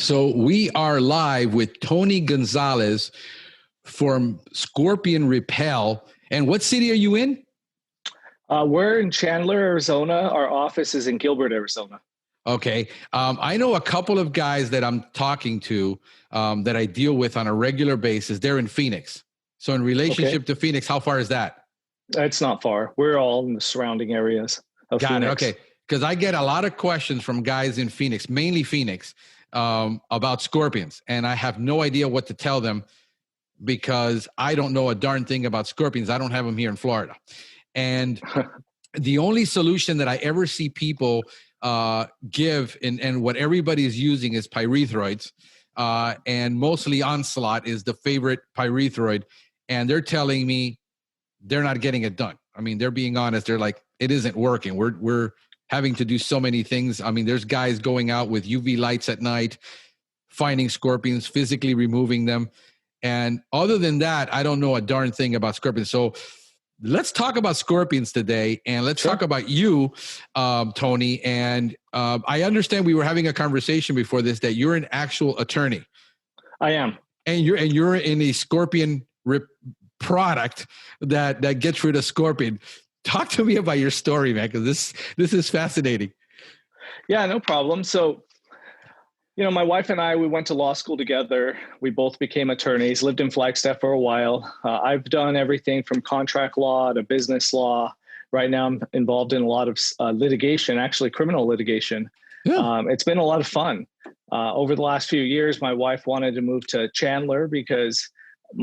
So we are live with Tony Gonzalez from Scorpion Repel. And what city are you in? We're in Chandler, Arizona. Our office is in Gilbert, Arizona. Okay. I know a couple of guys that I'm talking to that I deal with on a regular basis. They're in Phoenix. So in relationship to Phoenix, how far is that? It's not far. We're all in the surrounding areas of Got Phoenix. it. Okay. Because I get a lot of questions from guys in Phoenix, mainly Phoenix, about scorpions. And I have no idea what to tell them because I don't know a darn thing about scorpions. I don't have them here in Florida. And the only solution that I ever see people give and what everybody is using is pyrethroids. And mostly Onslaught is the favorite pyrethroid. And they're telling me they're not getting it done. I mean, they're being honest. They're like, it isn't working. We're having to do so many things. I mean, there's guys going out with UV lights at night, finding scorpions, physically removing them. And other than that, I don't know a darn thing about scorpions. So let's talk about scorpions today, and let's talk about you, Tony. And I understand we were having a conversation before this that you're an actual attorney. I am, and you're in a scorpion product that gets rid of scorpion. Talk to me about your story, man, because this is fascinating. Yeah, no problem. So, my wife and I, we went to law school together. We both became attorneys, lived in Flagstaff for a while. I've done everything from contract law to business law. Right now, I'm involved in a lot of litigation, actually criminal litigation. Yeah. It's been a lot of fun. Over the last few years, my wife wanted to move to Chandler because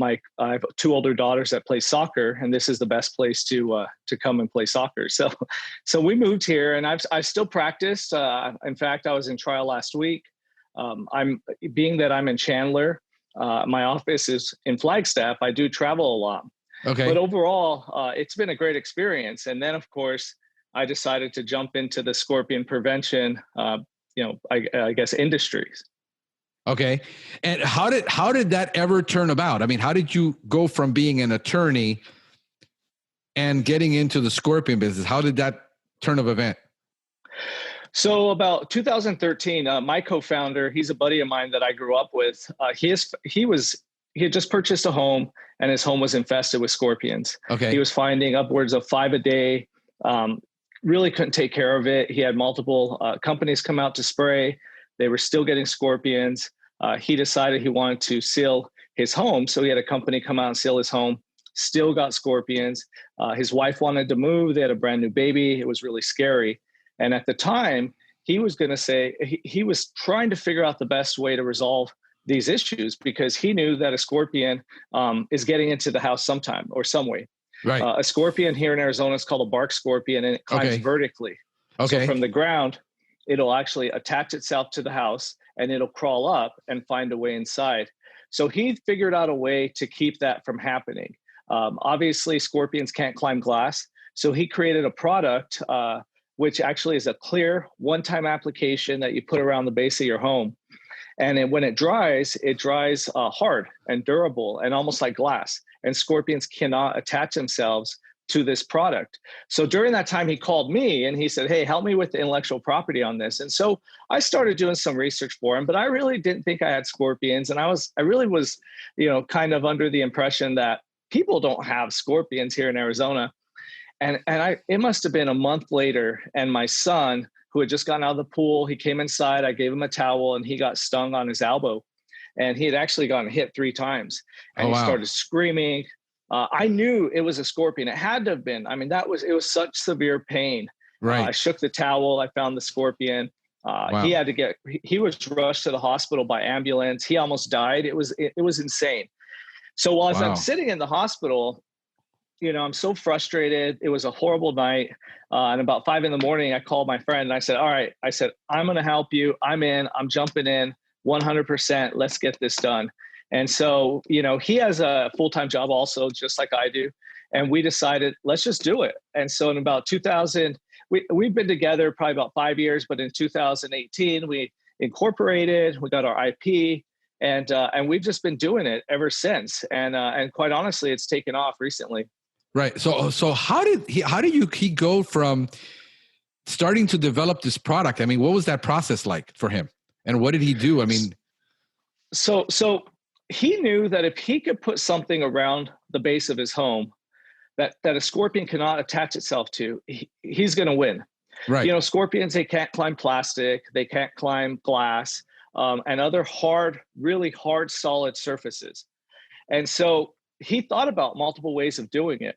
I have two older daughters that play soccer, and this is the best place to come and play soccer. So we moved here, and I still practice. In fact, I was in trial last week. I'm in Chandler. My office is in Flagstaff. I do travel a lot. Okay. But overall, it's been a great experience. And then, of course, I decided to jump into the scorpion prevention, I guess industries. Okay. And how did that ever turn about? I mean, how did you go from being an attorney and getting into the scorpion business? How did that turn of event? So about 2013, my co-founder, he's a buddy of mine that I grew up with. He had just purchased a home, and his home was infested with scorpions. Okay. He was finding upwards of 5 a day. Really couldn't take care of it. He had multiple companies come out to spray. They were still getting scorpions. He decided he wanted to seal his home. So he had a company come out and seal his home, still got scorpions. His wife wanted to move. They had a brand new baby. It was really scary. And at the time, he was going to say, he was trying to figure out the best way to resolve these issues because he knew that a scorpion is getting into the house sometime or some way. Right. A scorpion here in Arizona is called a bark scorpion, and it climbs vertically. Okay. So from the ground, it'll actually attach itself to the house and it'll crawl up and find a way inside. So he figured out a way to keep that from happening. Obviously, scorpions can't climb glass. So he created a product which actually is a clear one-time application that you put around the base of your home. And when it dries hard and durable and almost like glass. And scorpions cannot attach themselves to this product. So during that time, he called me and he said, hey, help me with the intellectual property on this. And so I started doing some research for him, but I really didn't think I had scorpions. And I really was, kind of under the impression that people don't have scorpions here in Arizona. And it must have been a month later, and my son, who had just gotten out of the pool, he came inside, I gave him a towel, and he got stung on his elbow. And he had actually gotten hit 3 times. And he started screaming. I knew it was a scorpion. It had to have been. I mean, it was such severe pain. Right. I shook the towel. I found the scorpion. Wow. He was rushed to the hospital by ambulance. He almost died. It was insane. So while I'm sitting in the hospital, I'm so frustrated. It was a horrible night. And about 5 a.m, I called my friend and I said, all right, I'm going to help you. I'm jumping in 100%. Let's get this done. And so, he has a full-time job also, just like I do. And we decided, let's just do it. And so in about 2000, we've been together probably about 5 years, but in 2018, we incorporated, we got our IP, and we've just been doing it ever since. And quite honestly, it's taken off recently. Right. So how did he go from starting to develop this product? I mean, what was that process like for him? And what did he do? I mean, So he knew that if he could put something around the base of his home that a scorpion cannot attach itself to, he's going to win. Right. Scorpions, they can't climb plastic, they can't climb glass, and other really hard, solid surfaces. And so he thought about multiple ways of doing it.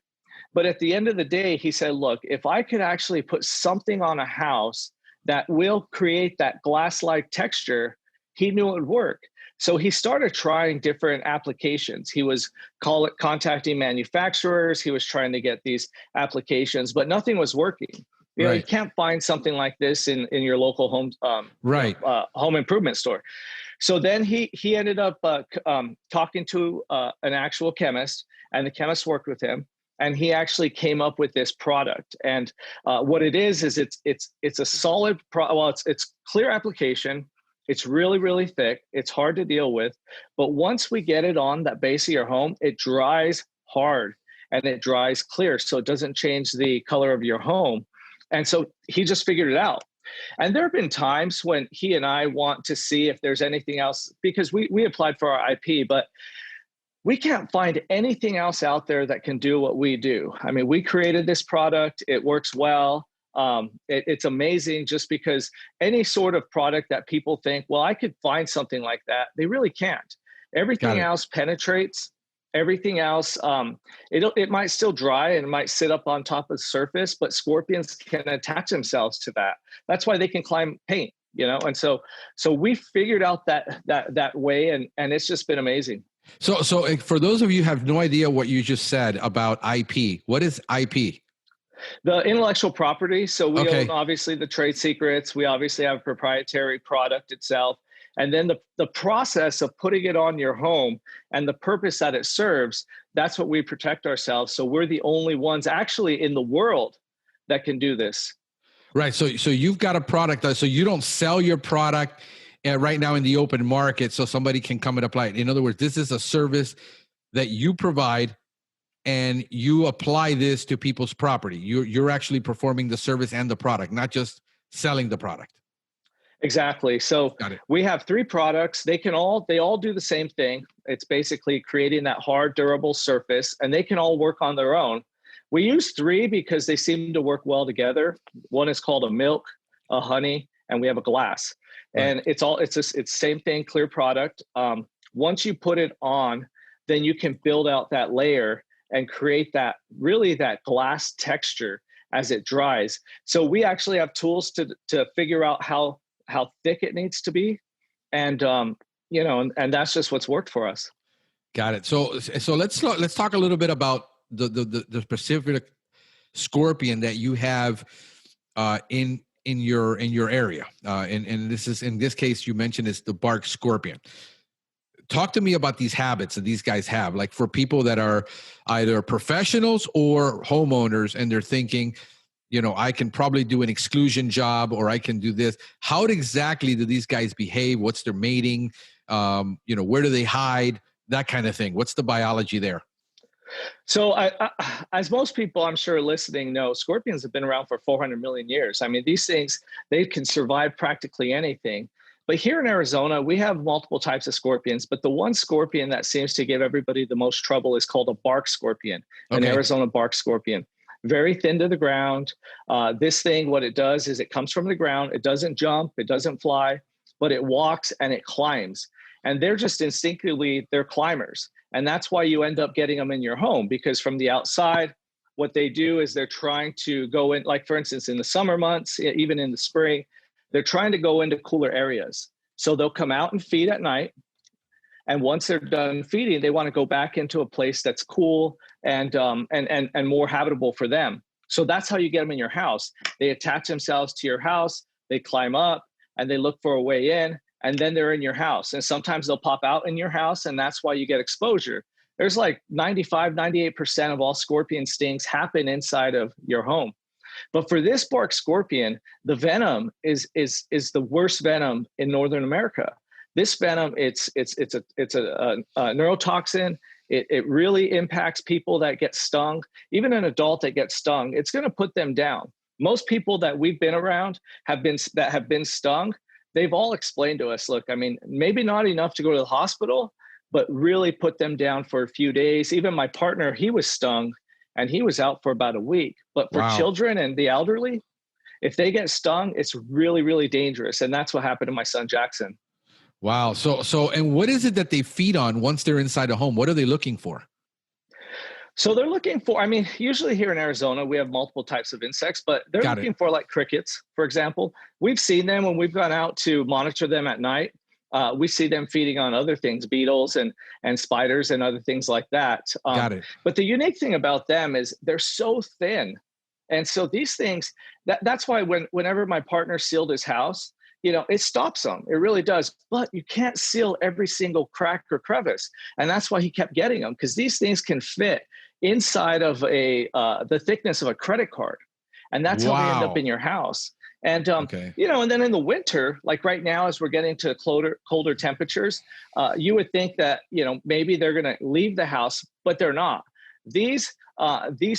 But at the end of the day, he said, look, if I could actually put something on a house that will create that glass-like texture, he knew it would work. So he started trying different applications. He was contacting manufacturers. He was trying to get these applications, but nothing was working. You can't find something like this in your local home home improvement store. So then he ended up talking to an actual chemist, and the chemist worked with him, and he actually came up with this product. And what it is it's a solid it's clear application. It's really, really thick. It's hard to deal with, but once we get it on that base of your home, it dries hard and it dries clear, so it doesn't change the color of your home. And so he just figured it out. And there have been times when he and I want to see if there's anything else, because we applied for our IP, but we can't find anything else out there that can do what we do. I mean, we created this product. It works well. It's amazing, just because any sort of product that people think, well, I could find something like that, they really can't. Everything else penetrates. Everything else, it might still dry and it might sit up on top of the surface, but scorpions can attach themselves to that. That's why they can climb paint, And so we figured out that way, and it's just been amazing. So for those of you who have no idea what you just said about IP, what is IP? The intellectual property. So we own, obviously, the trade secrets. We obviously have a proprietary product itself. And then the process of putting it on your home and the purpose that it serves, that's what we protect ourselves. So we're the only ones actually in the world that can do this. Right. So you've got a product. So you don't sell your product right now in the open market so somebody can come and apply it. In other words, this is a service that you provide, and you apply this to people's property. You're actually performing the service and the product, not just selling the product. Exactly. So we have 3 products. They all do the same thing. It's basically creating that hard, durable surface, and they can all work on their own. We use 3 because they seem to work well together. One is called a milk, a honey, and we have a glass. Right. And it's same thing, clear product. Once you put it on, then you can build out that layer and create that glass texture as it dries. So we actually have tools to figure out how thick it needs to be. And, and that's just what's worked for us. Got it. So let's talk a little bit about the specific scorpion that you have in your area. And this is, in this case, you mentioned it's the bark scorpion. Talk to me about these habits that these guys have, like for people that are either professionals or homeowners, and they're thinking, I can probably do an exclusion job, or I can do this. How exactly do these guys behave? What's their mating? Where do they hide? That kind of thing. What's the biology there? So as most people I'm sure listening know, scorpions have been around for 400 million years. I mean, these things, they can survive practically anything. But here in Arizona, we have multiple types of scorpions, but the one scorpion that seems to give everybody the most trouble is called a bark scorpion, an Arizona bark scorpion. Very thin to the ground. This thing, what it does is it comes from the ground. It doesn't jump, it doesn't fly, but it walks and it climbs. And they're just instinctively, they're climbers. And that's why you end up getting them in your home, because from the outside, what they do is they're trying to go in, like for instance, in the summer months, even in the spring, they're trying to go into cooler areas. So they'll come out and feed at night. And once they're done feeding, they want to go back into a place that's cool and more habitable for them. So that's how you get them in your house. They attach themselves to your house, they climb up, and they look for a way in, and then they're in your house. And sometimes they'll pop out in your house, and that's why you get exposure. There's like 98% of all scorpion stings happen inside of your home. But for this bark scorpion, the venom is the worst venom in Northern America. This venom, it's a neurotoxin. It really impacts people that get stung. Even an adult that gets stung, it's going to put them down. Most people that we've been around have been stung. they've all explained to us, look, I mean, maybe not enough to go to the hospital, but really put them down for a few days. Even my partner, he was stung and he was out for about a week. But for Wow. children and the elderly, if they get stung, it's really, really dangerous. And that's what happened to my son, Jackson. Wow. And what is it that they feed on once they're inside a home? What are they looking for? So they're looking for, I mean, usually here in Arizona, we have multiple types of insects, but they're looking for like crickets, for example. We've seen them when we've gone out to monitor them at night. We see them feeding on other things, beetles and spiders and other things like that. Got it. But the unique thing about them is they're so thin. And so these things, that's why whenever my partner sealed his house, you know, it stops them. It really does. But you can't seal every single crack or crevice. And that's why he kept getting them, because these things can fit inside of the thickness of a credit card. And that's how they end up in your house. And, you know, and then in the winter, like right now, as we're getting to colder temperatures, you would think that, you know, maybe they're going to leave the house, but they're not. These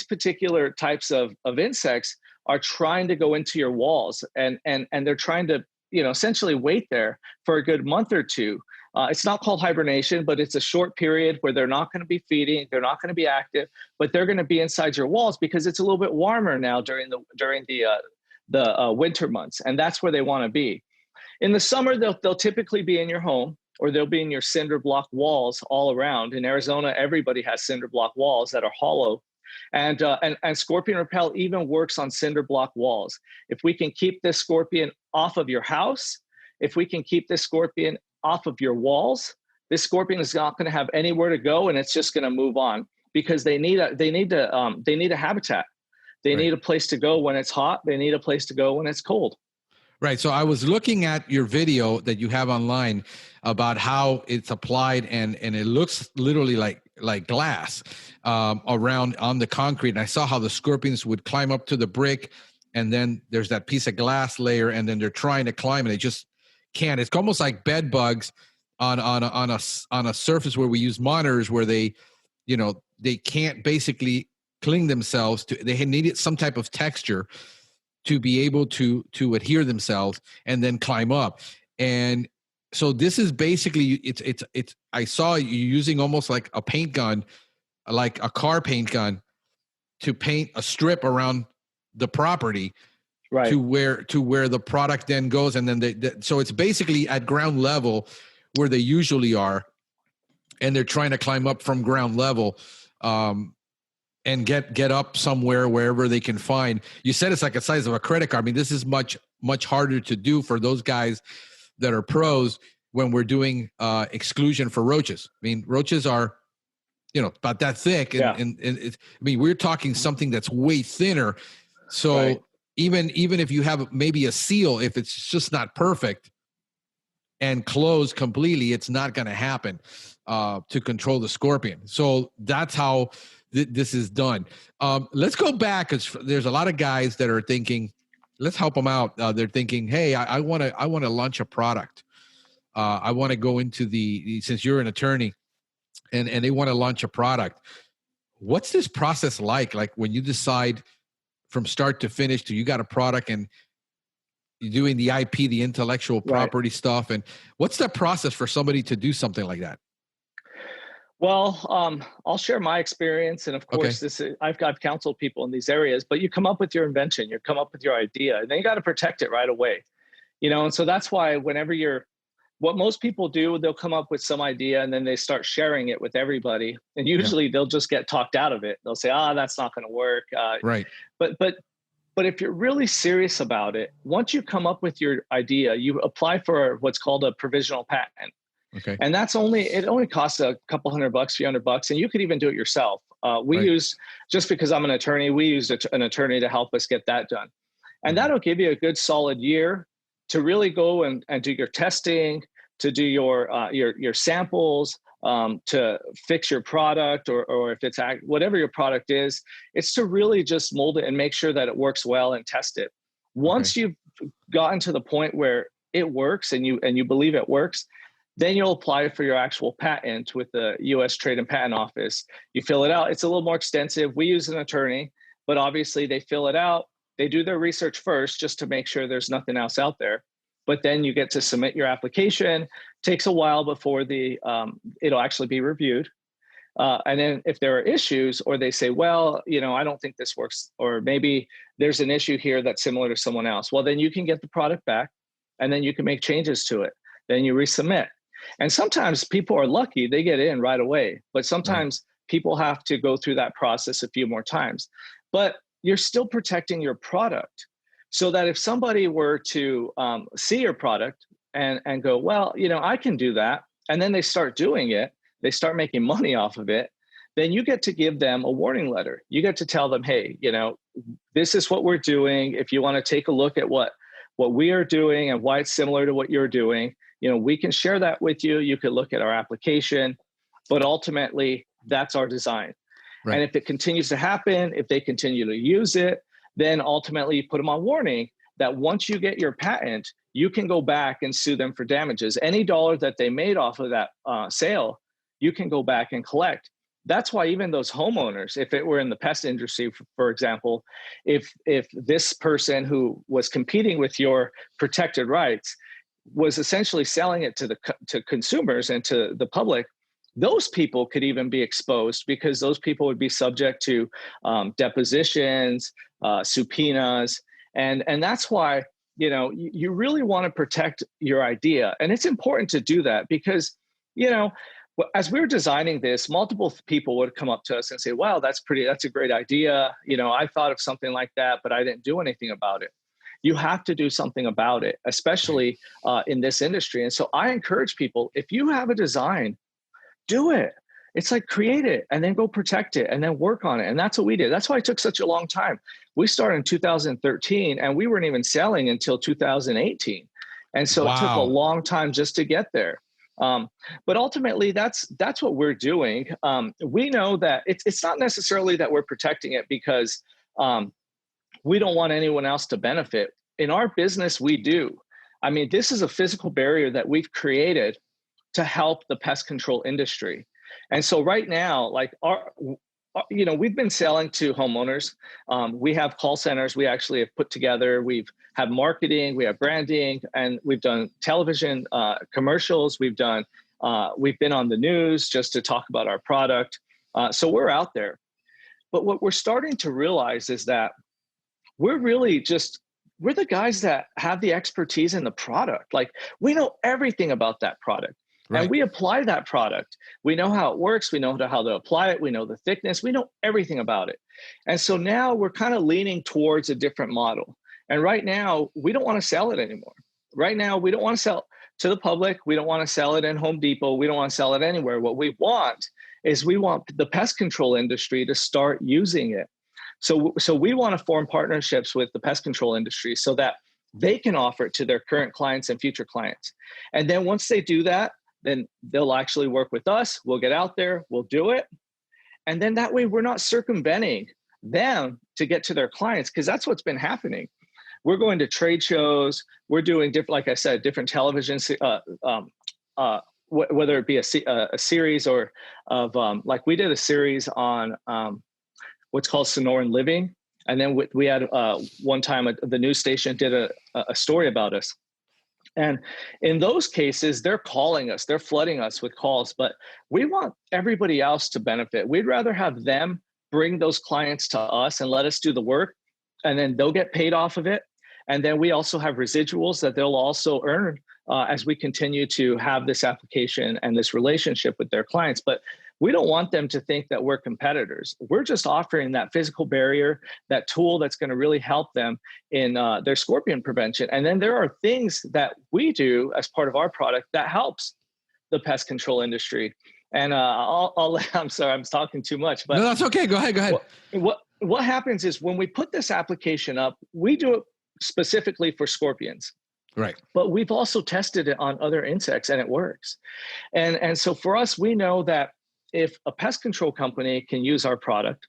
particular types of insects are trying to go into your walls, and they're trying to, you know, essentially wait there for a good month or two. It's not called hibernation, but it's a short period where they're not going to be feeding, they're not going to be active, but they're going to be inside your walls because it's a little bit warmer now during the winter months, and that's where they want to be. In the summer, they'll typically be in your home, or they'll be in your cinder block walls all around. In Arizona, everybody has cinder block walls that are hollow. And Scorpion Repel even works on cinder block walls. If we can keep this scorpion off of your house, if we can keep this scorpion off of your walls, this scorpion is not going to have anywhere to go, and it's just going to move on, because they need a habitat. They need a place to go when it's hot. They need a place to go when it's cold. Right. So I was looking at your video that you have online about how it's applied, and it looks literally like glass around on the concrete. And I saw how the scorpions would climb up to the brick, and then there's that piece of glass layer, and then they're trying to climb and they just can't. It's almost like bed bugs on a surface where we use monitors, where they can't basically cling themselves to. They needed some type of texture to be able to adhere themselves and then climb up. And so this is basically, it's I saw you using almost like a paint gun, like a car paint gun, to paint a strip around the property, right, to where the product then goes. And then so it's basically at ground level where they usually are, and they're trying to climb up from ground level, and get up somewhere, wherever they can find. You said it's like the size of a credit card. I mean, this is much harder to do for those guys that are pros when we're doing exclusion for roaches. I mean, roaches are, about that thick, and it's, I mean, we're talking something that's way thinner. So even if you have maybe a seal, if it's just not perfect and closed completely, it's not going to happen to control the scorpion. So that's how this is done. Let's go back, because there's a lot of guys that are thinking, let's help them out. They're thinking, hey, I want to launch a product. I want to go into since you're an attorney, and they want to launch a product. What's this process like? Like when you decide from start to finish to you got a product and you're doing the IP, the intellectual property stuff, and what's the process for somebody to do something like that? Well, I'll share my experience, and of course, I've counseled people in these areas. But you come up with your invention, you come up with your idea, and then you got to protect it right away, And so that's why what most people do, they'll come up with some idea and then they start sharing it with everybody, and usually they'll just get talked out of it. They'll say, that's not going to work. Right. But if you're really serious about it, once you come up with your idea, you apply for what's called a provisional patent. Okay. And it only costs a couple $100, few $100, and you could even do it yourself. We use, just because I'm an attorney, we used an attorney to help us get that done. And that'll give you a good solid year to really go and do your testing, to do your samples, to fix your product, or if it's whatever your product is, it's to really just mold it and make sure that it works well and test it. Once you've gotten to the point where it works and you believe it works, then you'll apply for your actual patent with the U.S. Trade and Patent Office. You fill it out. It's a little more extensive. We use an attorney, but obviously they fill it out. They do their research first just to make sure there's nothing else out there. but then you get to submit your application. Takes a while before it'll actually be reviewed. And then if there are issues, or they say, well, I don't think this works, or maybe there's an issue here that's similar to someone else. Well, then you can get the product back, and then you can make changes to it. Then you resubmit. And sometimes people are lucky, they get in right away. But sometimes people have to go through that process a few more times. But you're still protecting your product, so that if somebody were to see your product and go, well, I can do that, and then they start doing it, they start making money off of it, then you get to give them a warning letter. You get to tell them, hey, this is what we're doing. If you want to take a look at what we are doing and why it's similar to what you're doing, we can share that with you. You could look at our application, but ultimately that's our design. Right. And if it continues to happen, if they continue to use it, then ultimately you put them on warning that once you get your patent, you can go back and sue them for damages. Any dollar that they made off of that sale, you can go back and collect. That's why even those homeowners, if it were in the pest industry, for example, if this person who was competing with your protected rights was essentially selling it to consumers and to the public, those people could even be exposed, because those people would be subject to depositions, subpoenas, and that's why you really want to protect your idea, and it's important to do that because as we were designing this, multiple people would come up to us and say, wow, that's a great idea. I thought of something like that, but I didn't do anything about it. You have to do something about it, especially in this industry. And so I encourage people, if you have a design, do it. It's like create it and then go protect it and then work on it. And that's what we did. That's why it took such a long time. We started in 2013 and we weren't even selling until 2018. And so It took a long time just to get there. But ultimately, that's what we're doing. We know that it's not necessarily that we're protecting it because we don't want anyone else to benefit. In our business, we do. I mean, this is a physical barrier that we've created to help the pest control industry. And so right now, like we've been selling to homeowners. We have call centers we actually have put together. Have marketing, we have branding, and we've done television commercials. We've been on the news just to talk about our product. So we're out there. But what we're starting to realize is that we're the guys that have the expertise in the product. Like we know everything about that product. Right. And we apply that product. We know how it works. We know how to apply it. We know the thickness. We know everything about it. And so now we're kind of leaning towards a different model. And right now, we don't want to sell it anymore. Right now, we don't want to sell to the public. We don't want to sell it in Home Depot. We don't want to sell it anywhere. What we want is the pest control industry to start using it. So we want to form partnerships with the pest control industry so that they can offer it to their current clients and future clients. And then once they do that, then they'll actually work with us. We'll get out there, we'll do it. And then that way we're not circumventing them to get to their clients, because that's what's been happening. We're going to trade shows. We're doing different, like I said, different television, whether it be a series or of like we did a series on what's called Sonoran Living. And then we had one time the news station did a story about us. And in those cases, they're calling us, they're flooding us with calls, but we want everybody else to benefit. We'd rather have them bring those clients to us and let us do the work, and then they'll get paid off of it. And then we also have residuals that they'll also earn as we continue to have this application and this relationship with their clients. But we don't want them to think that we're competitors. We're just offering that physical barrier, that tool that's going to really help them in their scorpion prevention. And then there are things that we do as part of our product that helps the pest control industry. And I'm sorry, I'm talking too much. But no, that's okay. Go ahead. What happens is when we put this application up, we do it specifically for scorpions. Right. But we've also tested it on other insects and it works. And so for us, we know that if a pest control company can use our product,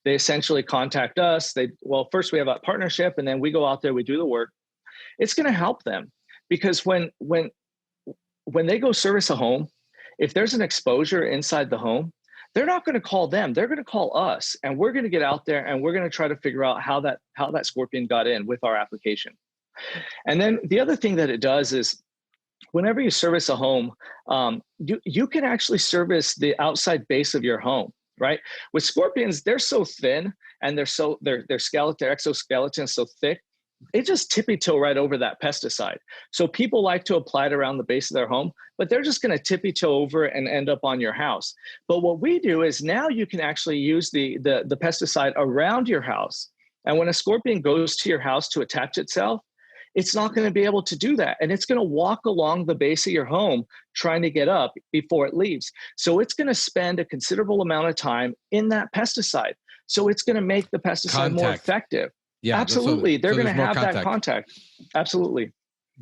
they essentially contact us. First we have a partnership, and then we go out there, we do the work. It's going to help them, because when they go service a home, if there's an exposure inside the home, they're not going to call them. They're going to call us, and we're going to get out there and we're going to try to figure out how that scorpion got in with our application. And then the other thing that it does is whenever you service a home, you can actually service the outside base of your home, right? With scorpions, they're so thin and their exoskeleton is so thick, they just tippy-toe right over that pesticide. So people like to apply it around the base of their home, but they're just going to tippy-toe over it and end up on your house. But what we do is now you can actually use the pesticide around your house. And when a scorpion goes to your house to attach itself, it's not going to be able to do that. And it's going to walk along the base of your home trying to get up before it leaves. So it's going to spend a considerable amount of time in that pesticide. So it's going to make the pesticide more effective. Yeah, absolutely. They're going to have that contact. Absolutely.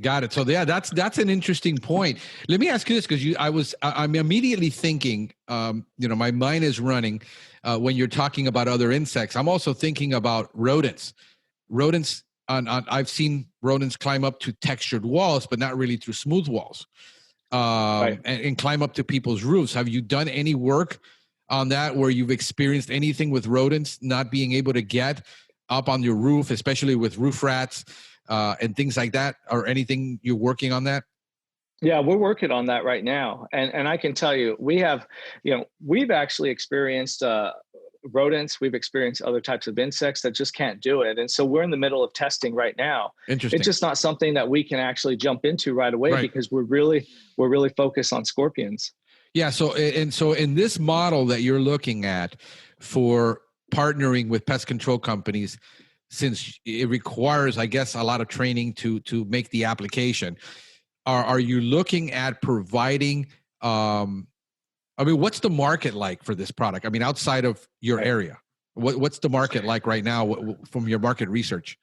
Got it. So yeah, that's an interesting point. Let me ask you this, because I'm immediately thinking, my mind is running when you're talking about other insects. I'm also thinking about rodents. Rodents. I've seen rodents climb up to textured walls, but not really through smooth walls, right. and climb up to people's roofs. Have you done any work on that where you've experienced anything with rodents not being able to get up on your roof, especially with roof rats and things like that, or anything you're working on that? Yeah, we're working on that right now. And I can tell you, we've actually experienced rodents, we've experienced other types of insects that just can't do it. And so we're in the middle of testing right now. Interesting. It's just not something that we can actually jump into right away, right, because we're really focused on scorpions. Yeah. So in this model that you're looking at for partnering with pest control companies, since it requires, I guess, a lot of training to make the application, are you looking at providing, what's the market like for this product? I mean, outside of your area, what's the market like right now from your market research?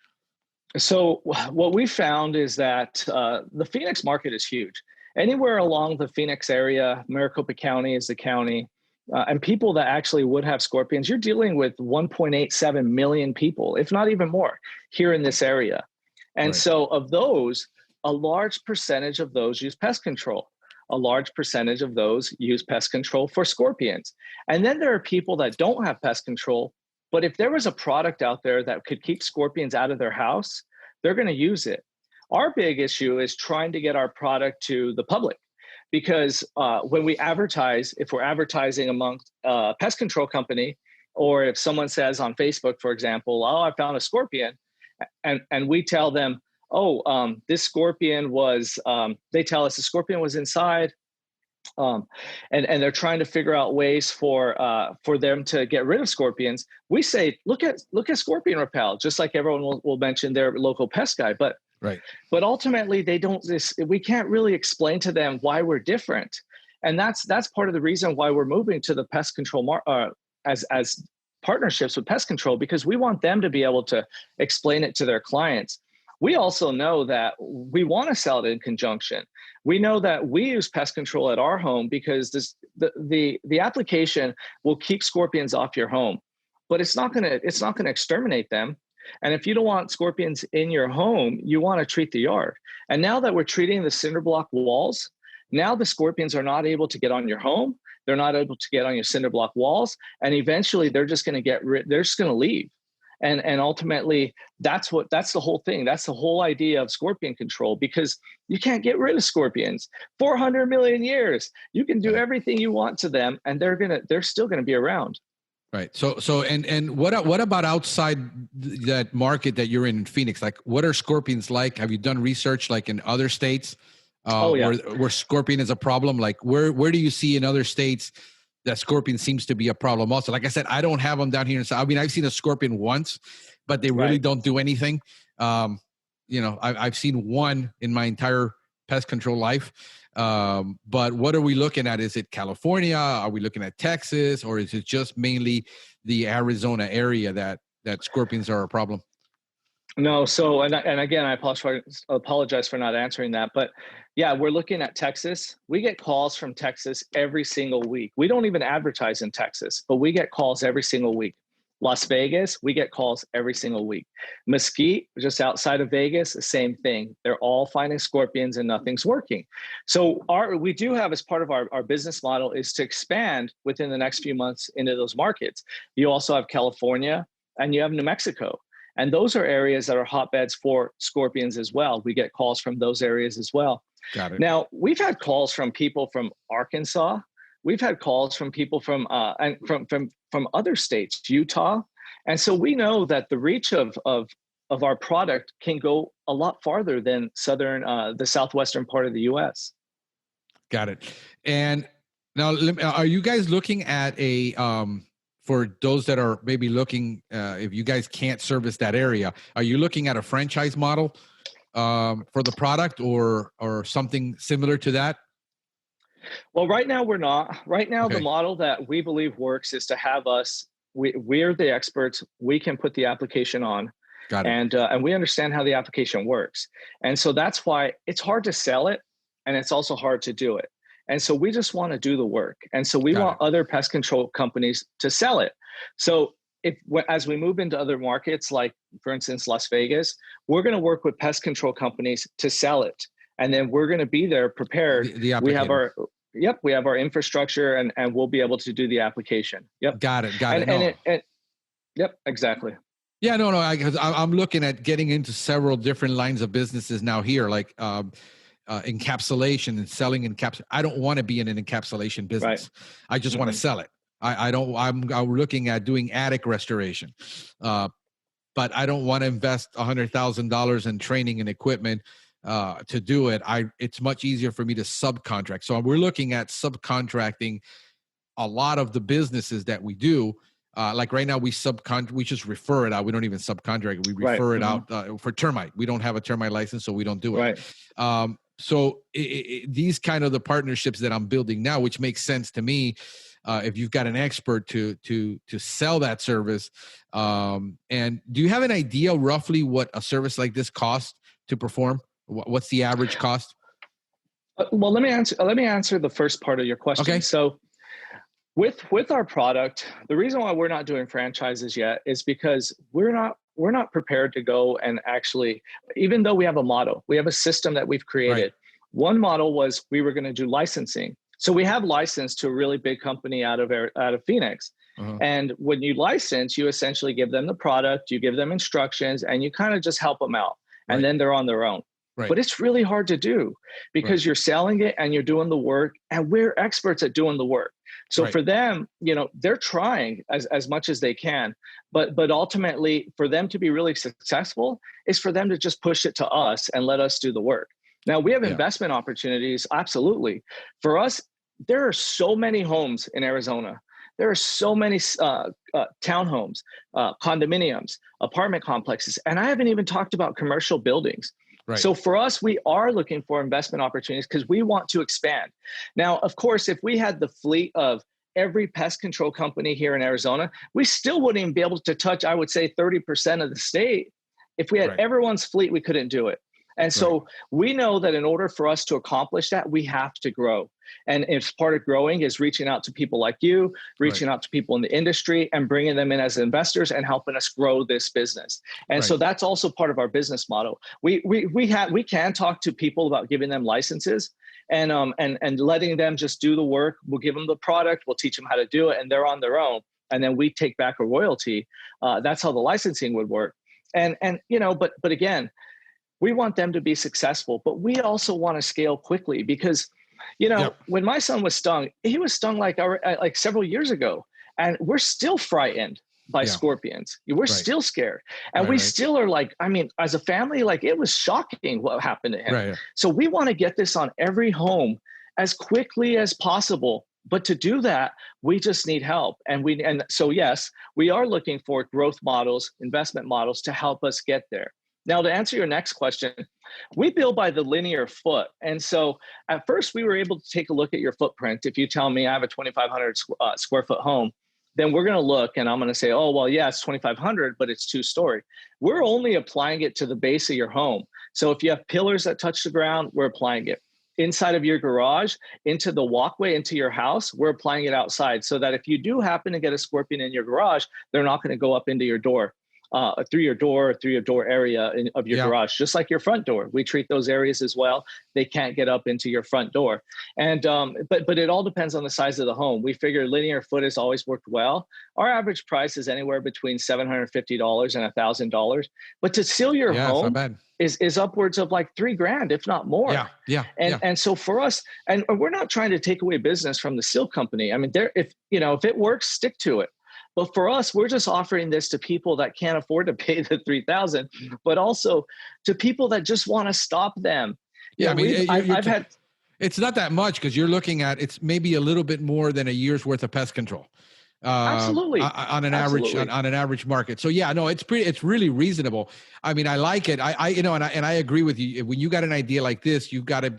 So what we found is that the Phoenix market is huge. Anywhere along the Phoenix area, Maricopa County is the county, and people that actually would have scorpions, you're dealing with 1.87 million people, if not even more, here in this area. And right. So of those, a large percentage of those use pest control. A large percentage of those use pest control for scorpions. And then there are people that don't have pest control, but if there was a product out there that could keep scorpions out of their house, they're going to use it. Our big issue is trying to get our product to the public, because when we advertise, if we're advertising amongst a pest control company, or if someone says on Facebook, for example, oh, I found a scorpion, and we tell them, this scorpion was, they tell us the scorpion was inside, and they're trying to figure out ways for them to get rid of scorpions. We say, look at Scorpion Repel, just like everyone will mention their local pest guy, but right. But ultimately they don't. We can't really explain to them why we're different, and that's part of the reason why we're moving to the pest control as partnerships with pest control, because we want them to be able to explain it to their clients. We also know that we want to sell it in conjunction. We know that we use pest control at our home because the application will keep scorpions off your home, but it's not going to exterminate them. And if you don't want scorpions in your home, you want to treat the yard. And now that we're treating the cinder block walls, now the scorpions are not able to get on your home. They're not able to get on your cinder block walls. And eventually they're just going to leave. And ultimately, that's the whole thing. That's the whole idea of scorpion control, because you can't get rid of scorpions. 400 million years, you can do everything you want to them, and they're still gonna be around. Right. So and what about outside that market that you're in Phoenix? Like, what are scorpions like? Have you done research like in other states where scorpion is a problem? Like, where do you see in other states that scorpion seems to be a problem also? Like I said, I don't have them down here. I mean, I've seen a scorpion once, but they really don't do anything. I've seen one in my entire pest control life. But what are we looking at? Is it California? Are we looking at Texas? Or is it just mainly the Arizona area that scorpions are a problem? No. So, and again, I apologize for not answering that, but yeah, we're looking at Texas. We get calls from Texas every single week. We don't even advertise in Texas, but we get calls every single week. Las Vegas, we get calls every single week. Mesquite, just outside of Vegas, the same thing. They're all finding scorpions and nothing's working. So we do have, as part of our business model, is to expand within the next few months into those markets. You also have California and you have New Mexico. And those are areas that are hotbeds for scorpions as well. We get calls from those areas as well. Got it. Now, we've had calls from people from Arkansas. We've had calls from people from other states, Utah. And so we know that the reach of our product can go a lot farther than the southwestern part of the U.S. Got it. And now, are you guys looking at for those that are maybe looking, if you guys can't service that area, are you looking at a franchise model for the product or something similar to that? Well, right now we're not. Right now, Okay. The model that we believe works is to have us. We're the experts. We can put the application on. Got it. And we understand how the application works. And so that's why it's hard to sell it, and it's also hard to do it. And so we just want to do the work. And so we want other pest control companies to sell it. So as we move into other markets, like for instance, Las Vegas, we're going to work with pest control companies to sell it. And then we're going to be there prepared. We have our infrastructure and we'll be able to do the application. Yep. Got it. Yep, exactly. Yeah, no. I'm looking at getting into several different lines of businesses now here, like encapsulation and selling encapsulation. I don't want to be in an encapsulation business. Right. I just want to sell it. I'm looking at doing attic restoration, but I don't want to invest $100,000 in training and equipment to do it. It's much easier for me to subcontract. So we're looking at subcontracting a lot of the businesses that we do. Like right now, we just refer it out. We don't even subcontract. We refer it out for termite. We don't have a termite license, so we don't do it. Right. So these kind of the partnerships that I'm building now, which makes sense to me, if you've got an expert to sell that service. And do you have an idea roughly what a service like this costs to perform? What's the average cost? Well, let me answer the first part of your question. Okay. So with our product, the reason why we're not doing franchises yet is because we're not prepared to go and actually, even though we have a model, we have a system that we've created. Right. One model was we were going to do licensing. So we have licensed to a really big company out of Phoenix. Uh-huh. And when you license, you essentially give them the product, you give them instructions, and you kind of just help them out. Right. And then they're on their own. Right. But it's really hard to do because you're selling it and you're doing the work, and we're experts at doing the work. So for them, they're trying as much as they can, but ultimately for them to be really successful is for them to just push it to us and let us do the work. Now we have investment opportunities. Absolutely. For us, there are so many homes in Arizona. There are so many townhomes, condominiums, apartment complexes, and I haven't even talked about commercial buildings. Right. So for us, we are looking for investment opportunities because we want to expand. Now, of course, if we had the fleet of every pest control company here in Arizona, we still wouldn't even be able to touch, I would say, 30% of the state. If we had everyone's fleet, we couldn't do it. And so we know that in order for us to accomplish that, we have to grow. And if part of growing is reaching out to people like you, reaching out to people in the industry and bringing them in as investors and helping us grow this business. And so that's also part of our business model. We can talk to people about giving them licenses and letting them just do the work. We'll give them the product. We'll teach them how to do it, and they're on their own. And then we take back a royalty. That's how the licensing would work. And but again, we want them to be successful, but we also want to scale quickly because, when my son was stung, he was stung like several years ago, and we're still frightened by scorpions. We're still scared. And we still are as a family, it was shocking what happened to him. Right. So we want to get this on every home as quickly as possible. But to do that, we just need help. And so, yes, we are looking for growth models, investment models to help us get there. Now, to answer your next question, we bill by the linear foot. And so at first we were able to take a look at your footprint. If you tell me I have a 2,500 square foot home, then we're going to look and I'm going to say, oh, well, yeah, it's 2,500, but it's 2-story. We're only applying it to the base of your home. So if you have pillars that touch the ground, we're applying it. Inside of your garage, into the walkway, into your house, we're applying it outside so that if you do happen to get a scorpion in your garage, they're not going to go up into your door. through your door, through your door area of your garage, just like your front door. We treat those areas as well. They can't get up into your front door. And but it all depends on the size of the home. We figure linear foot has always worked well. Our average price is anywhere between $750 and $1,000. But to seal your home is upwards of like $3,000, if not more. And so for us, and we're not trying to take away business from the seal company. I mean, if it works, stick to it. But for us, we're just offering this to people that can't afford to pay the $3,000, but also to people that just want to stop them. Yeah, I mean, I've had. It's not that much because you're looking at it's maybe a little bit more than a year's worth of pest control. Absolutely. On an average market. So yeah, no, it's really reasonable. I mean, I like it. I agree with you. When you got an idea like this, you got to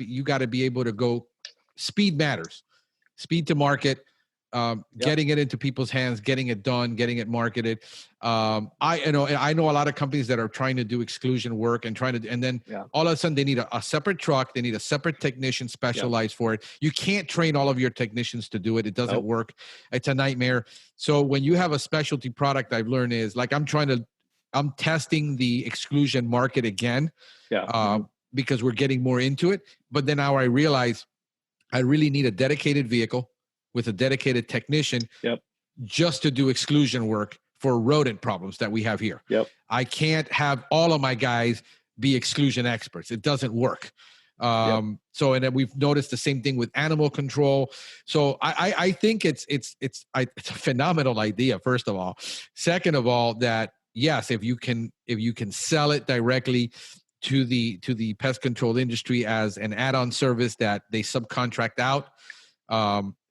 be able to go. Speed matters. Speed to market. Getting it into people's hands, getting it done, getting it marketed. I know a lot of companies that are trying to do exclusion work and then all of a sudden they need a separate truck. They need a separate technician specialized for it. You can't train all of your technicians to do it. It doesn't work. It's a nightmare. So when you have a specialty product, I've learned is like, I'm testing the exclusion market again, because we're getting more into it. But then now I realize I really need a dedicated vehicle with a dedicated technician just to do exclusion work for rodent problems that we have here. I can't have all of my guys be exclusion experts. It doesn't work. And then we've noticed the same thing with animal control. So I think it's a phenomenal idea, first of all. Second of all, that yes, if you can sell it directly to the pest control industry as an add-on service that they subcontract out,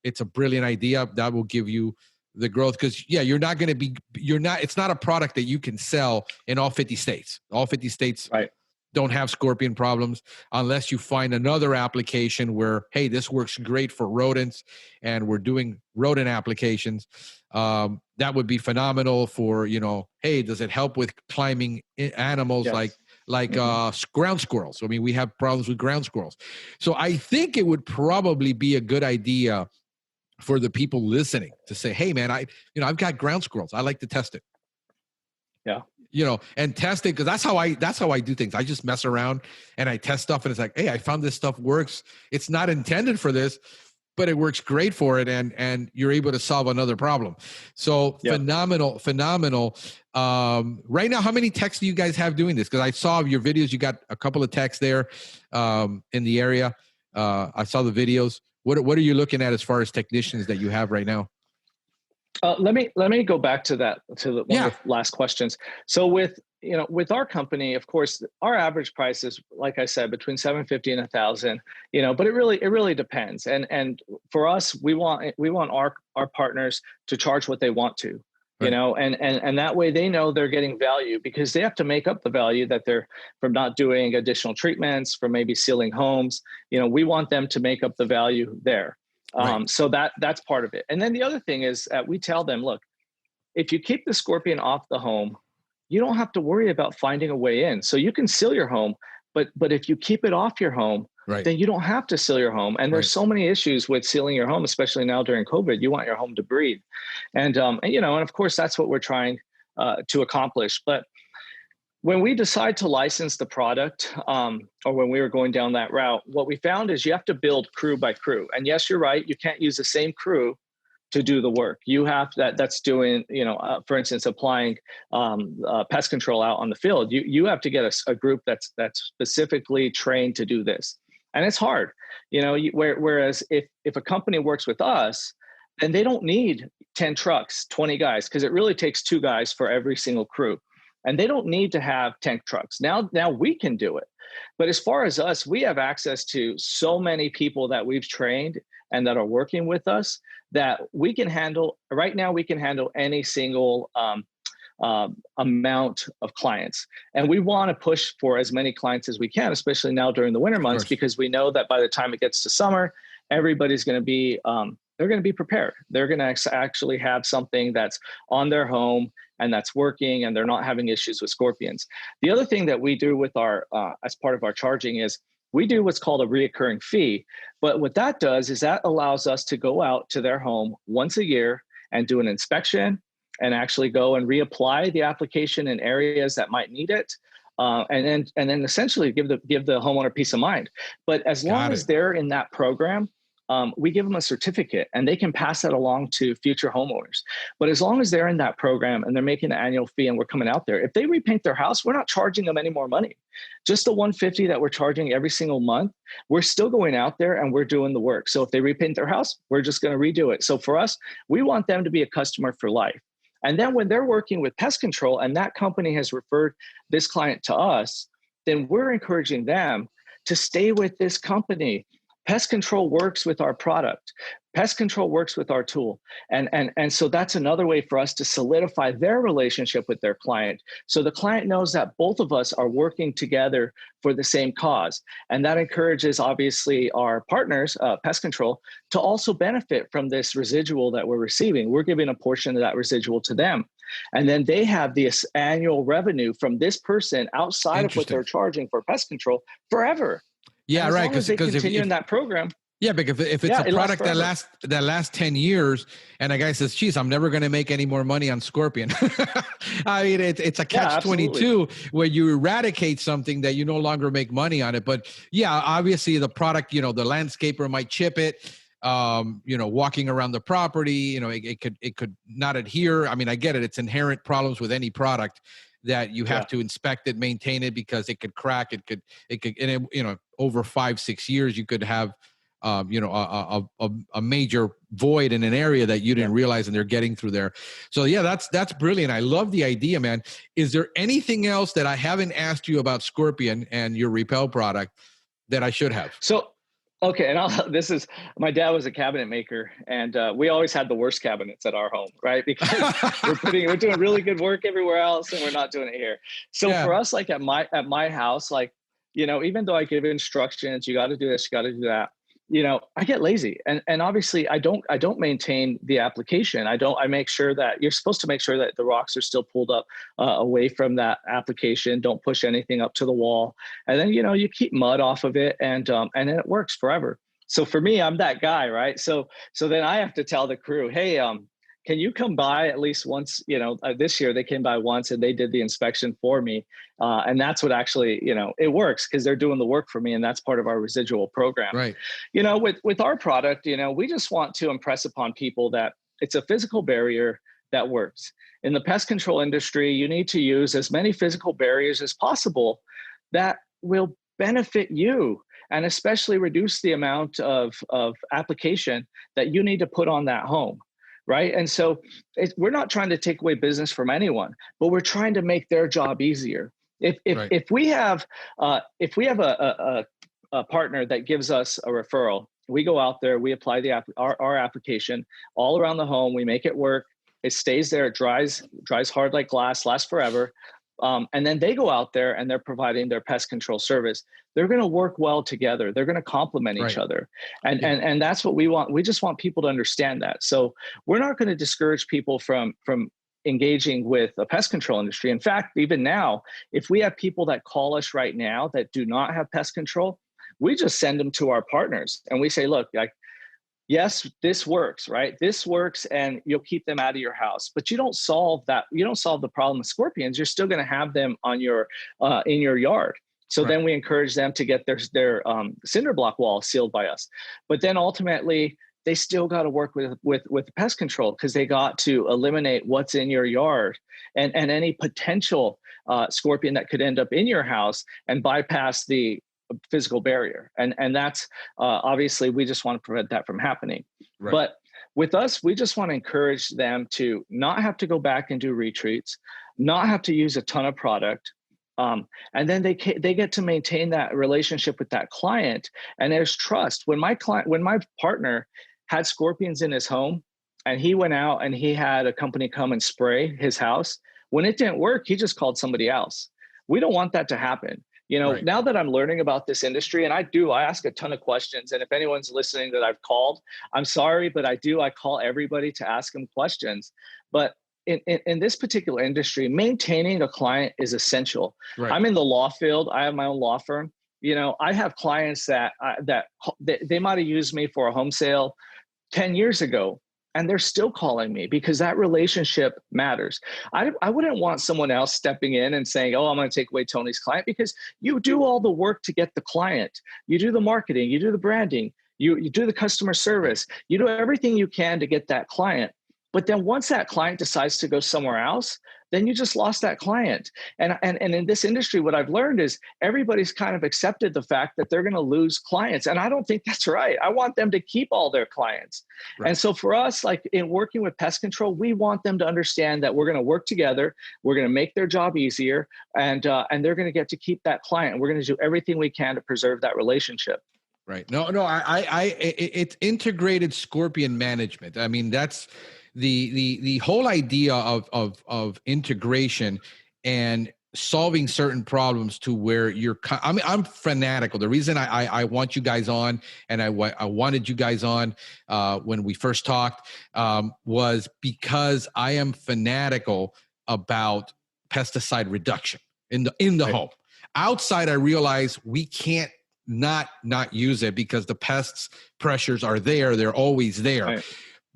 it's a brilliant idea that will give you the growth because it's not a product that you can sell in all 50 states. All 50 states don't have scorpion problems unless you find another application where, hey, this works great for rodents and we're doing rodent applications. That would be phenomenal for, hey, does it help with climbing animals like ground squirrels? I mean, we have problems with ground squirrels. So I think it would probably be a good idea for the people listening to say, hey man, I've got ground squirrels. I like to test it. And test it because that's how I do things. I just mess around and I test stuff and it's like, hey, I found this stuff works. It's not intended for this, but it works great for it. And you're able to solve another problem. So phenomenal. Right now, how many techs do you guys have doing this? Because I saw your videos. You got a couple of techs there in the area. I saw the videos. What are you looking at as far as technicians that you have right now? Let me go back to one of the last questions. So with our company, of course, our average price is, like I said, between $750 and $1,000. But it really depends. And for us, we want our partners to charge what they want to. And that way they know they're getting value because they have to make up the value that they're from not doing additional treatments, from maybe sealing homes. We want them to make up the value there. So that's part of it. And then the other thing is we tell them, look, if you keep the scorpion off the home, you don't have to worry about finding a way in. So you can seal your home, but if you keep it off your home, then you don't have to seal your home. And there's so many issues with sealing your home, especially now during COVID. You want your home to breathe. And of course, that's what we're trying to accomplish. But when we decide to license the product, or when we were going down that route, what we found is you have to build crew by crew. And yes, you're right. You can't use the same crew to do the work. You have that's doing, for instance, applying pest control out on the field. You have to get a group that's specifically trained to do this. And it's hard, whereas if a company works with us, then they don't need 10 trucks, 20 guys, because it really takes 2 guys for every single crew. And they don't need to have 10 trucks. Now we can do it. But as far as us, we have access to so many people that we've trained and that are working with us that we can handle. Right now, we can handle any single amount of clients. And we want to push for as many clients as we can, especially now during the winter months, because we know that by the time it gets to summer, everybody's going to be, they're going to be prepared. They're going to actually have something that's on their home and that's working, and they're not having issues with scorpions. The other thing that we do with our, as part of our charging is we do what's called a reoccurring fee. But what that does is that allows us to go out to their home once a year and do an inspection and actually go and reapply the application in areas that might need it. And then essentially give the homeowner peace of mind. But as long as they're in that program, we give them a certificate and they can pass that along to future homeowners. But as long as they're in that program and they're making an annual fee and we're coming out there, if they repaint their house, we're not charging them any more money. Just the $150 that we're charging every single month, we're still going out there and we're doing the work. So if they repaint their house, we're just going to redo it. So for us, we want them to be a customer for life. And then when they're working with pest control and that company has referred this client to us, then we're encouraging them to stay with this company. Pest control works with our product. Pest control works with our tool. And so that's another way for us to solidify their relationship with their client. So the client knows that both of us are working together for the same cause. And that encourages, obviously, our partners, pest control, to also benefit from this residual that we're receiving. We're giving a portion of that residual to them. And then they have this annual revenue from this person outside of what they're charging for pest control forever. Yeah, right. Because they continue in that program. Yeah, because if it's a product that lasts 10 years and a guy says, geez, I'm never going to make any more money on Scorpion. I mean, it's a catch-22 where you eradicate something that you no longer make money on it. But yeah, obviously the product, the landscaper might chip it, walking around the property, it could not adhere. I mean, I get it. It's inherent problems with any product that you have to inspect it, maintain it, because it could crack. It could, over 5-6 years, you could have, a major void in an area that you didn't realize, and they're getting through there. So yeah, that's brilliant. I love the idea, man. Is there anything else that I haven't asked you about Scorpion and your Repel product that I should have? So, okay. And my dad was a cabinet maker, and we always had the worst cabinets at our home, right? Because we're doing really good work everywhere else and we're not doing it here. So for us, like at my house, like, even though I give instructions, you got to do this, you got to do that, I get lazy. And obviously I don't maintain the application. I make sure that you're supposed to make sure that the rocks are still pulled up away from that application. Don't push anything up to the wall. And then, you keep mud off of it, and then it works forever. So for me, I'm that guy, right? So then I have to tell the crew, hey, can you come by at least once? This year they came by once and they did the inspection for me. And that's what actually, it works because they're doing the work for me. And that's part of our residual program. Right. With our product, we just want to impress upon people that it's a physical barrier that works. In the pest control industry, you need to use as many physical barriers as possible that will benefit you, and especially reduce the amount of application that you need to put on that home. Right. And so we're not trying to take away business from anyone, but we're trying to make their job easier. If we have a partner that gives us a referral, we go out there, we apply our application all around the home, we make it work, it stays there, it dries hard like glass, lasts forever. And then they go out there and they're providing their pest control service. They're going to work well together. They're going to complement each other. And that's what we want. We just want people to understand that. So we're not going to discourage people from engaging with a pest control industry. In fact, even now, if we have people that call us right now that do not have pest control, we just send them to our partners and we say, look, yes, this works, right? This works, and you'll keep them out of your house, but you don't solve that. You don't solve the problem with scorpions. You're still going to have them on your in your yard. So then we encourage them to get their cinder block wall sealed by us. But then ultimately, they still got to work with pest control, because they got to eliminate what's in your yard and any potential scorpion that could end up in your house and bypass the physical barrier. And that's obviously, we just want to prevent that from happening. Right. But with us, we just want to encourage them to not have to go back and do retreats, not have to use a ton of product. And then they get to maintain that relationship with that client, and there's trust. When my partner had scorpions in his home and he went out and he had a company come and spray his house, when it didn't work, he just called somebody else. We don't want that to happen. Now that I'm learning about this industry, and I ask a ton of questions. And if anyone's listening that I've called, I'm sorry, but I call everybody to ask them questions. But in this particular industry, maintaining a client is essential. Right. I'm in the law field. I have my own law firm. I have clients that they might have used me for a home sale 10 years ago. and they're still calling me because that relationship matters. I wouldn't want someone else stepping in and saying, oh, I'm going to take away Tony's client, because you do all the work to get the client. You do the marketing, you do the branding, you do the customer service, you do everything you can to get that client. But then once that client decides to go somewhere else, then you just lost that client. And in this industry, what I've learned is everybody's kind of accepted the fact that they're going to lose clients. And I don't think that's right. I want them to keep all their clients. Right. And so for us, like in working with pest control, we want them to understand that we're going to work together. We're going to make their job easier, and they're going to get to keep that client. And we're going to do everything we can to preserve that relationship. Right. No, it's integrated scorpion management. I mean, that's the whole idea of integration and solving certain problems to where I'm fanatical. The reason I want you guys on, and I wanted you guys on when we first talked was because I am fanatical about pesticide reduction in the right. home. Outside, I realize we can't not use it because the pests pressures are there. They're always there. Right.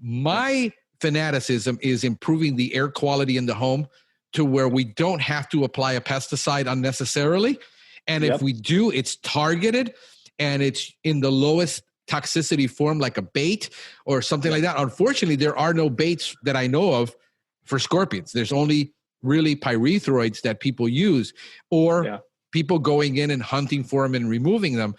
My fanaticism is improving the air quality in the home to where we don't have to apply a pesticide unnecessarily. And if we do, it's targeted and it's in the lowest toxicity form, like a bait or something like that. Unfortunately, there are no baits that I know of for scorpions. There's only really pyrethroids that people use, or people going in and hunting for them and removing them.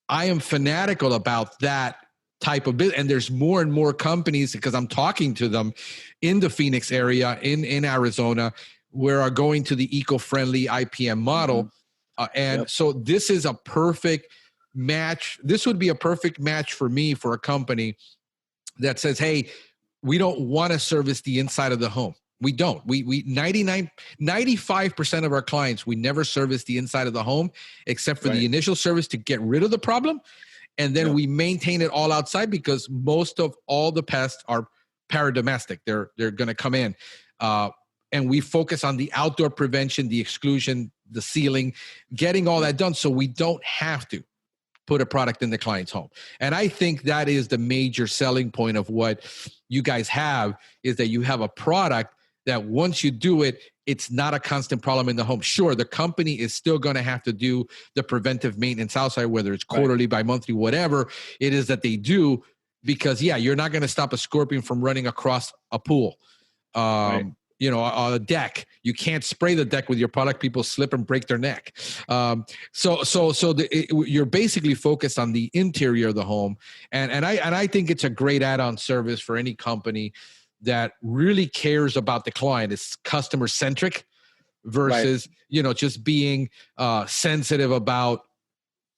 I am fanatical about that type of business. And there's more and more companies, because I'm talking to them in the Phoenix area, in Arizona, where are going to the eco-friendly IPM model. So this is a perfect match. This would be a perfect match for me, for a company that says, hey, we don't want to service the inside of the home. We don't. We 95% of our clients, we never service the inside of the home except for the initial service to get rid of the problem. And then we maintain it all outside, because most of all the pests are paradomestic. They're going to come in. And we focus on the outdoor prevention, the exclusion, the sealing, getting all that done so we don't have to put a product in the client's home. And I think that is the major selling point of what you guys have, is that you have a product that once you do it, it's not a constant problem in the home. Sure, the company is still going to have to do the preventive maintenance outside, whether it's quarterly, bi-monthly, whatever it is that they do, because you're not going to stop a scorpion from running across a pool, a deck. You can't spray the deck with your product. People slip and break their neck. You're basically focused on the interior of the home. And I think it's a great add-on service for any company that really cares about the client. It's customer centric versus, just being sensitive about,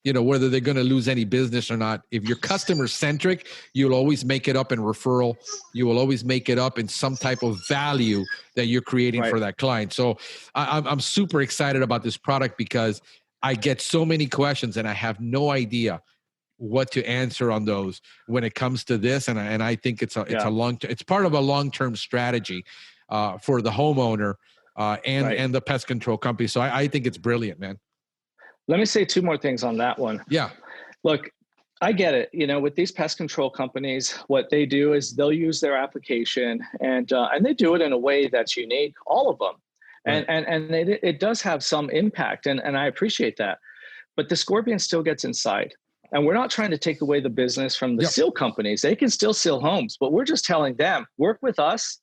whether they're going to lose any business or not. If you're customer centric, you'll always make it up in referral. You will always make it up in some type of value that you're creating for that client. So I'm super excited about this product, because I get so many questions and I have no idea what to answer on those when it comes to this. And I think it's it's part of a long-term strategy for the homeowner and the pest control company. So I think it's brilliant, man. Let me say two more things on that one. Yeah. Look, I get it. With these pest control companies, what they do is they'll use their application and they do it in a way that's unique, all of them. And it does have some impact, and I appreciate that. But the scorpion still gets inside. And we're not trying to take away the business from the seal companies. They can still seal homes, but we're just telling them, work with us.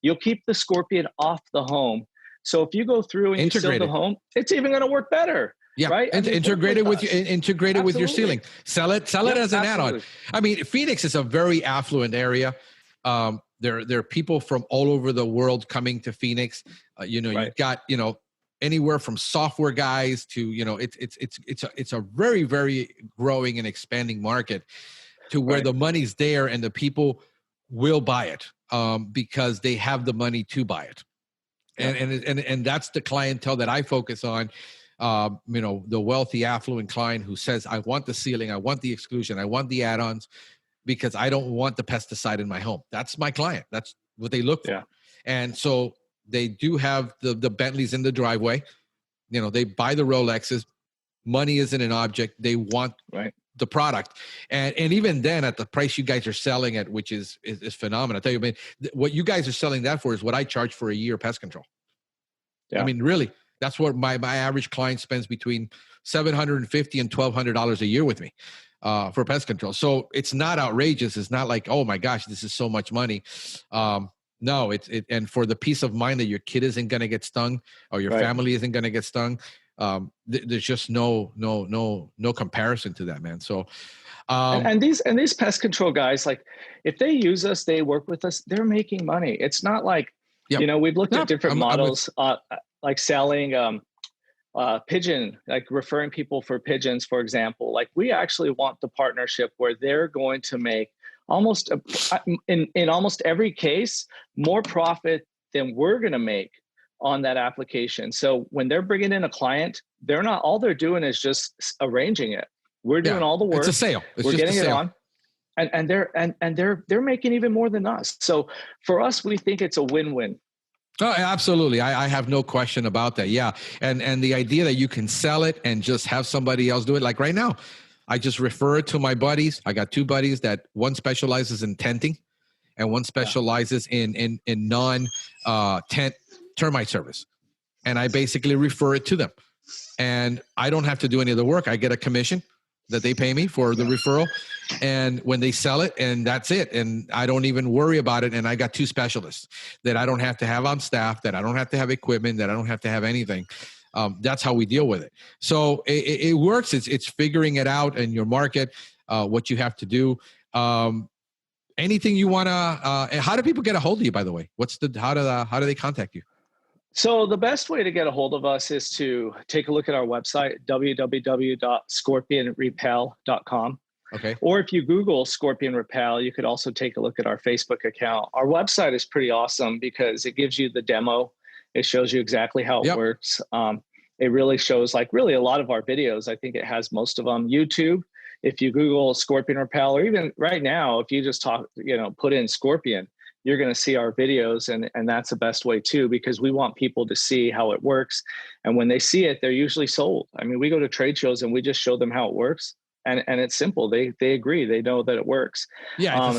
You'll keep the scorpion off the home. So if you go through and you seal the home, it's even going to work better. Yeah, right. Integrated with your sealing. Sell it as an add-on. I mean, Phoenix is a very affluent area. There are people from all over the world coming to Phoenix. You've got anywhere from software guys to it's a very, very growing and expanding market, to where the money's there and the people will buy it because they have the money to buy it. And that's the clientele that I focus on. The wealthy, affluent client who says, I want the sealing, I want the exclusion, I want the add-ons, because I don't want the pesticide in my home. That's my client. That's what they look for. And so they do have the Bentleys in the driveway. They buy the Rolexes. Money isn't an object. They want the product. And even then at the price you guys are selling at, which is phenomenal. I tell you, man, what you guys are selling that for is what I charge for a year pest control. Yeah. I mean, really, that's what my average client spends between $750 and $1,200 a year with me for pest control. So it's not outrageous. It's not like, oh my gosh, this is so much money. No, and for the peace of mind that your kid isn't going to get stung or your family isn't going to get stung, there's just no comparison to that, man. So, and these pest control guys, like if they use us, they work with us, they're making money. It's not like, we've looked at different models, like selling, pigeon, like referring people for pigeons, for example. Like we actually want the partnership where they're going to make almost in almost every case more profit than we're going to make on that application. So when they're bringing in a client, all they're doing is just arranging it. We're doing all the work. It's a sale. We're getting it on, and they're making even more than us. So for us, we think it's a win-win. Oh, absolutely. I have no question about that. Yeah. And the idea that you can sell it and just have somebody else do it. Like right now, I just refer it to my buddies. I got two buddies that one specializes in tenting and one specializes in non-tent termite service. And I basically refer it to them. And I don't have to do any of the work. I get a commission that they pay me for the referral. And when they sell it, and that's it. And I don't even worry about it. And I got two specialists that I don't have to have on staff, that I don't have to have equipment, that I don't have to have anything. That's how we deal with it. So it works. It's figuring it out in your market, what you have to do. Anything you want to, how do people get a hold of you, by the way? How do they contact you? So the best way to get a hold of us is to take a look at our website, www.scorpionrepel.com. Okay. Or if you Google Scorpion Repel, you could also take a look at our Facebook account. Our website is pretty awesome because it gives you the demo. It shows you exactly how it works. It really shows like really a lot of our videos. I think it has most of them. YouTube, if you Google Scorpion Repel, or even right now, if you just put in Scorpion, you're going to see our videos. And that's the best way too, because we want people to see how it works. And when they see it, they're usually sold. I mean, we go to trade shows and we just show them how it works. And it's simple. They agree. They know that it works. Yeah.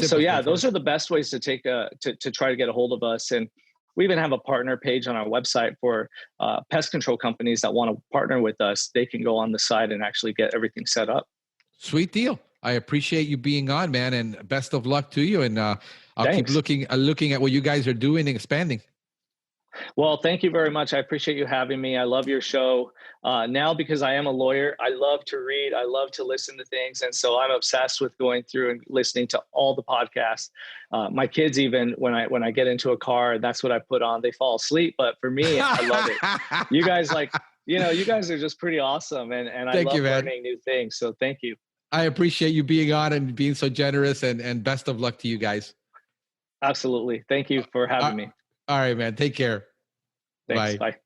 Those are the best ways to to try to get a hold of us. And we even have a partner page on our website for pest control companies that want to partner with us. They can go on the site and actually get everything set up. Sweet deal. I appreciate you being on, man, and best of luck to you. And I'll Thanks. keep looking at what you guys are doing and expanding. Well, thank you very much. I appreciate you having me. I love your show. Now, because I am a lawyer, I love to read. I love to listen to things. And so I'm obsessed with going through and listening to all the podcasts. My kids, even when I get into a car, that's what I put on. They fall asleep. But for me, I love it. You guys you guys are just pretty awesome. And I love learning new things. So thank you. I appreciate you being on and being so generous, and best of luck to you guys. Absolutely. Thank you for having me. All right, man. Take care. Thanks. Bye.